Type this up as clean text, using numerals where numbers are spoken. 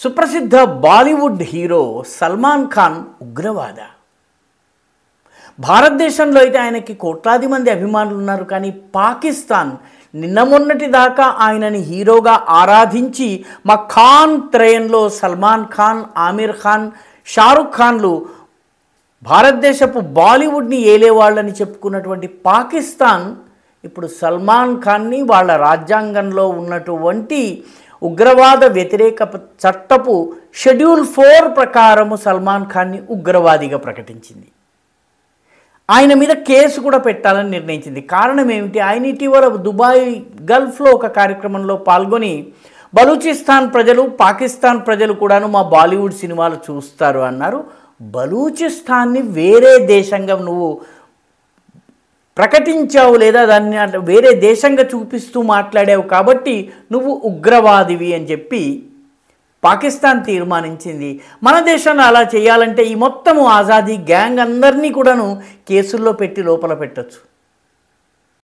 సుప్రసిద్ధ బాలీవుడ్ హీరో సల్మాన్ ఖాన్ ఉగ్రవాద. భారతదేశంలో అయితే ఆయనకి కోట్లాది మంది అభిమానులు ఉన్నారు. కానీ పాకిస్తాన్ నిన్న మొన్నటి దాకా ఆయనని హీరోగా ఆరాధించి మా ఖాన్ త్రయంలో సల్మాన్ ఖాన్, ఆమిర్ ఖాన్, షారుఖ్ ఖాన్లు భారతదేశపు బాలీవుడ్ని ఏలేవాళ్ళని చెప్పుకున్నటువంటి పాకిస్తాన్ ఇప్పుడు సల్మాన్ ఖాన్ని వాళ్ళ రాజ్యాంగంలో ఉన్నటువంటి ఉగ్రవాద వ్యతిరేక చట్టపు షెడ్యూల్ 4 ప్రకారము సల్మాన్ ఖాన్ని ఉగ్రవాదిగా ప్రకటించింది. ఆయన మీద కేసు కూడా పెట్టాలని నిర్ణయించింది. కారణం ఏమిటి? ఆయన ఇటీవల దుబాయ్ గల్ఫ్లో ఒక కార్యక్రమంలో పాల్గొని బలూచిస్తాన్ ప్రజలు, పాకిస్తాన్ ప్రజలు కూడాను మా బాలీవుడ్ సినిమాలు చూస్తారు అన్నారు. బలూచిస్తాన్ని వేరే దేశంగా నువ్వు ప్రకటించావు, లేదా దాన్ని వేరే దేశంగా చూపిస్తూ మాట్లాడావు, కాబట్టి నువ్వు ఉగ్రవాదివి అని చెప్పి పాకిస్తాన్ తీర్మానించింది. మన దేశంలో అలా చేయాలంటే ఈ మొత్తము ఆజాదీ గ్యాంగ్ అందరినీ కూడాను కేసుల్లో పెట్టి లోపల పెట్టచ్చు.